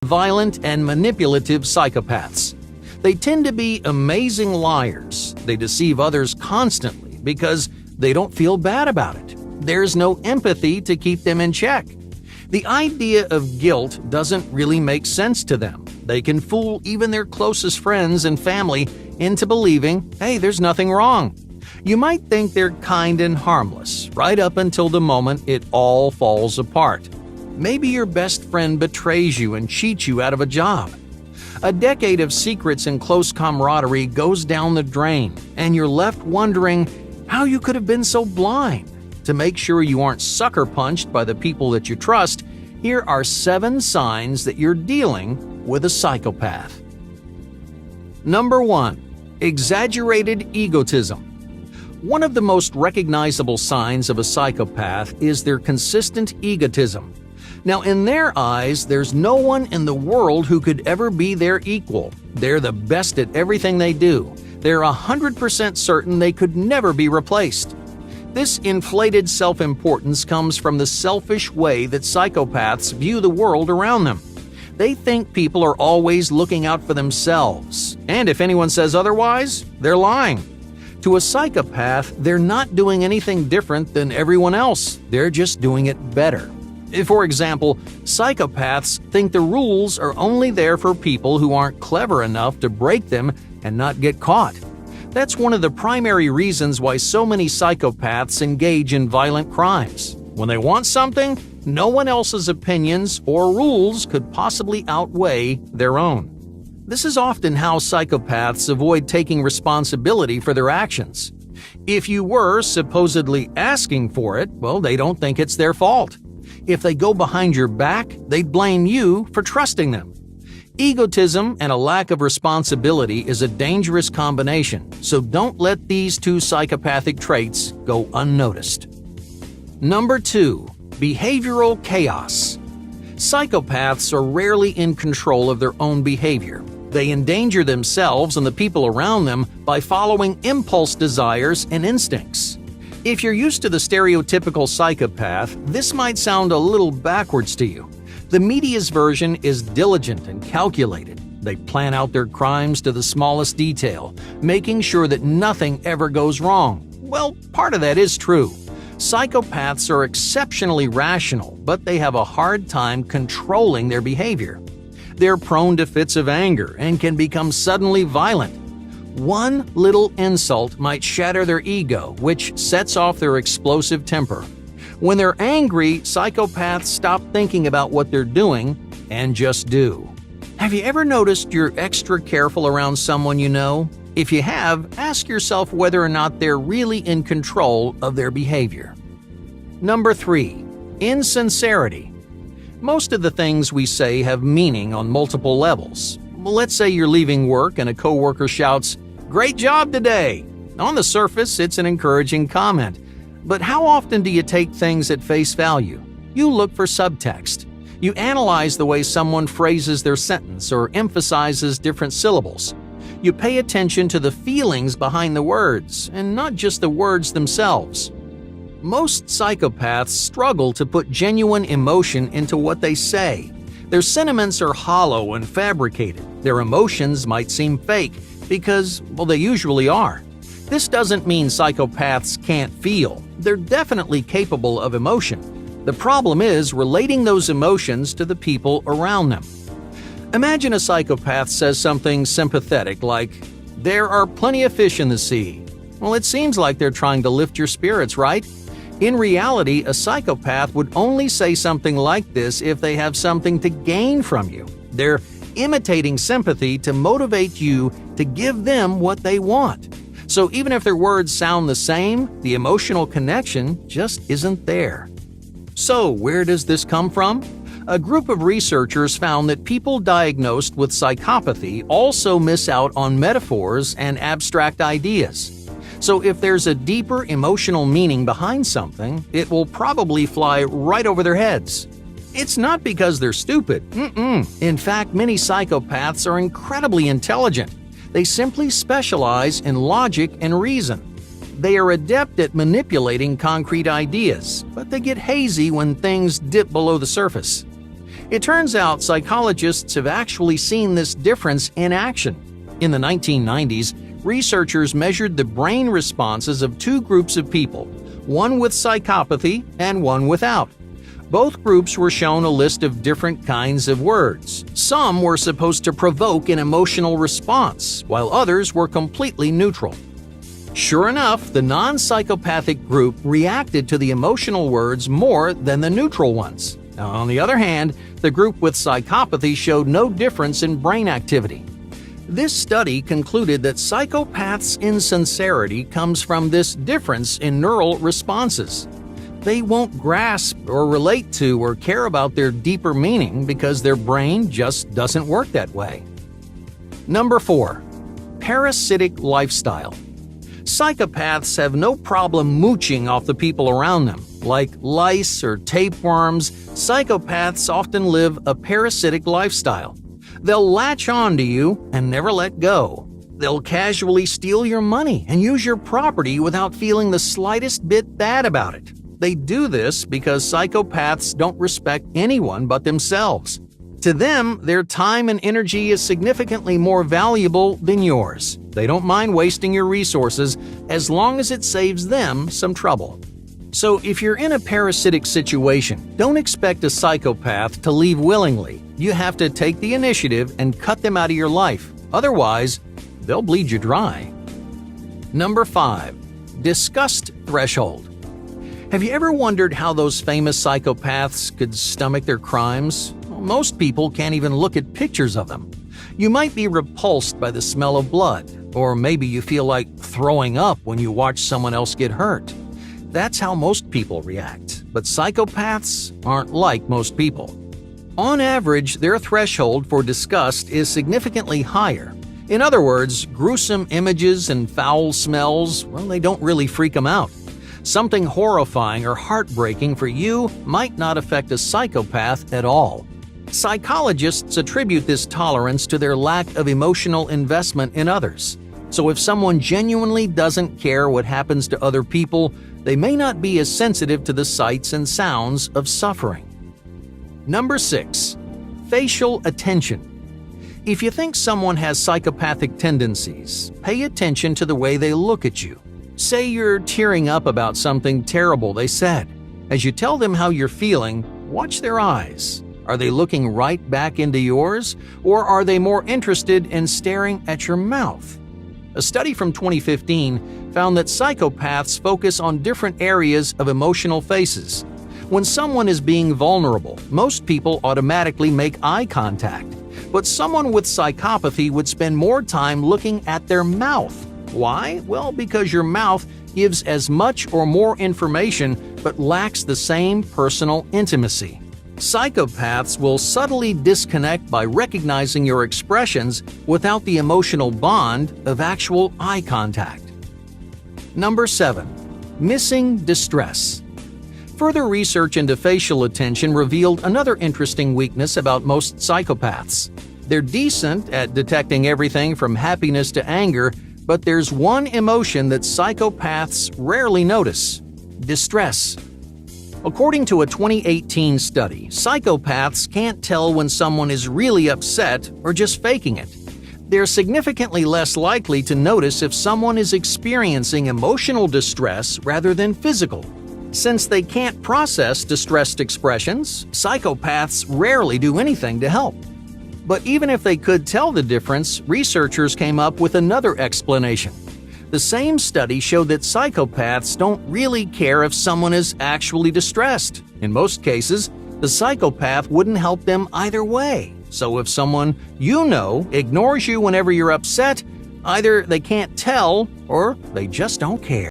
violent, and manipulative psychopaths. They tend to be amazing liars. They deceive others constantly because they don't feel bad about it. There's no empathy to keep them in check. The idea of guilt doesn't really make sense to them. They can fool even their closest friends and family into believing, hey, there's nothing wrong. You might think they're kind and harmless, right up until the moment it all falls apart. Maybe your best friend betrays you and cheats you out of a job. A decade of secrets and close camaraderie goes down the drain, and you're left wondering how you could have been so blind. To make sure you aren't sucker punched by the people that you trust, here are 7 signs that you're dealing with a psychopath. Number 1. Exaggerated egotism. One of the most recognizable signs of a psychopath is their consistent egotism. Now, in their eyes, there's no one in the world who could ever be their equal. They're the best at everything they do. They're 100% certain they could never be replaced. This inflated self-importance comes from the selfish way that psychopaths view the world around them. They think people are always looking out for themselves, and if anyone says otherwise, they're lying. To a psychopath, they're not doing anything different than everyone else. They're just doing it better. For example, psychopaths think the rules are only there for people who aren't clever enough to break them and not get caught. That's one of the primary reasons why so many psychopaths engage in violent crimes. When they want something, no one else's opinions or rules could possibly outweigh their own. This is often how psychopaths avoid taking responsibility for their actions. If you were supposedly asking for it, well, they don't think it's their fault. If they go behind your back, they'd blame you for trusting them. Egotism and a lack of responsibility is a dangerous combination, so don't let these 2 psychopathic traits go unnoticed. Number 2. Behavioral chaos. Psychopaths are rarely in control of their own behavior. They endanger themselves and the people around them by following impulse desires and instincts. If you're used to the stereotypical psychopath, this might sound a little backwards to you. The media's version is diligent and calculated. They plan out their crimes to the smallest detail, making sure that nothing ever goes wrong. Well, part of that is true. Psychopaths are exceptionally rational, but they have a hard time controlling their behavior. They're prone to fits of anger and can become suddenly violent. One little insult might shatter their ego, which sets off their explosive temper. When they're angry, psychopaths stop thinking about what they're doing and just do. Have you ever noticed you're extra careful around someone you know? If you have, ask yourself whether or not they're really in control of their behavior. Number 3. Insincerity. Most of the things we say have meaning on multiple levels. Let's say you're leaving work and a coworker shouts, "Great job today!" On the surface, it's an encouraging comment. But how often do you take things at face value? You look for subtext. You analyze the way someone phrases their sentence or emphasizes different syllables. You pay attention to the feelings behind the words, and not just the words themselves. Most psychopaths struggle to put genuine emotion into what they say. Their sentiments are hollow and fabricated. Their emotions might seem fake because, well, they usually are. This doesn't mean psychopaths can't feel. They're definitely capable of emotion. The problem is relating those emotions to the people around them. Imagine a psychopath says something sympathetic like, "There are plenty of fish in the sea." Well, it seems like they're trying to lift your spirits, right? In reality, a psychopath would only say something like this if they have something to gain from you. They're imitating sympathy to motivate you to give them what they want. So even if their words sound the same, the emotional connection just isn't there. So where does this come from? A group of researchers found that people diagnosed with psychopathy also miss out on metaphors and abstract ideas. So if there's a deeper emotional meaning behind something, it will probably fly right over their heads. It's not because they're stupid. In fact, many psychopaths are incredibly intelligent. They simply specialize in logic and reason. They are adept at manipulating concrete ideas, but they get hazy when things dip below the surface. It turns out psychologists have actually seen this difference in action. In the 1990s, researchers measured the brain responses of two groups of people, one with psychopathy and one without. Both groups were shown a list of different kinds of words. Some were supposed to provoke an emotional response, while others were completely neutral. Sure enough, the non-psychopathic group reacted to the emotional words more than the neutral ones. Now, on the other hand, the group with psychopathy showed no difference in brain activity. This study concluded that psychopaths' insincerity comes from this difference in neural responses. They won't grasp or relate to or care about their deeper meaning because their brain just doesn't work that way. Number 4. Parasitic lifestyle. Psychopaths have no problem mooching off the people around them. Like lice or tapeworms, psychopaths often live a parasitic lifestyle. They'll latch on to you and never let go. They'll casually steal your money and use your property without feeling the slightest bit bad about it. They do this because psychopaths don't respect anyone but themselves. To them, their time and energy is significantly more valuable than yours. They don't mind wasting your resources as long as it saves them some trouble. So if you're in a parasitic situation, don't expect a psychopath to leave willingly. You have to take the initiative and cut them out of your life. Otherwise, they'll bleed you dry. Number 5. Disgust threshold. Have you ever wondered how those famous psychopaths could stomach their crimes? Well, most people can't even look at pictures of them. You might be repulsed by the smell of blood, or maybe you feel like throwing up when you watch someone else get hurt. That's how most people react, but psychopaths aren't like most people. On average, their threshold for disgust is significantly higher. In other words, gruesome images and foul smells, well, they don't really freak them out. Something horrifying or heartbreaking for you might not affect a psychopath at all. Psychologists attribute this tolerance to their lack of emotional investment in others. So if someone genuinely doesn't care what happens to other people, they may not be as sensitive to the sights and sounds of suffering. Number 6. Facial attention. If you think someone has psychopathic tendencies, pay attention to the way they look at you. Say you're tearing up about something terrible they said. As you tell them how you're feeling, watch their eyes. Are they looking right back into yours, or are they more interested in staring at your mouth? A study from 2015 found that psychopaths focus on different areas of emotional faces. When someone is being vulnerable, most people automatically make eye contact. But someone with psychopathy would spend more time looking at their mouth. Why? Well, because your mouth gives as much or more information but lacks the same personal intimacy. Psychopaths will subtly disconnect by recognizing your expressions without the emotional bond of actual eye contact. Number 7. Missing distress. Further research into facial attention revealed another interesting weakness about most psychopaths. They're decent at detecting everything from happiness to anger, but there's one emotion that psychopaths rarely notice: distress. According to a 2018 study, psychopaths can't tell when someone is really upset or just faking it. They're significantly less likely to notice if someone is experiencing emotional distress rather than physical. Since they can't process distressed expressions, psychopaths rarely do anything to help. But even if they could tell the difference, researchers came up with another explanation. The same study showed that psychopaths don't really care if someone is actually distressed. In most cases, the psychopath wouldn't help them either way. So if someone you know ignores you whenever you're upset, either they can't tell or they just don't care.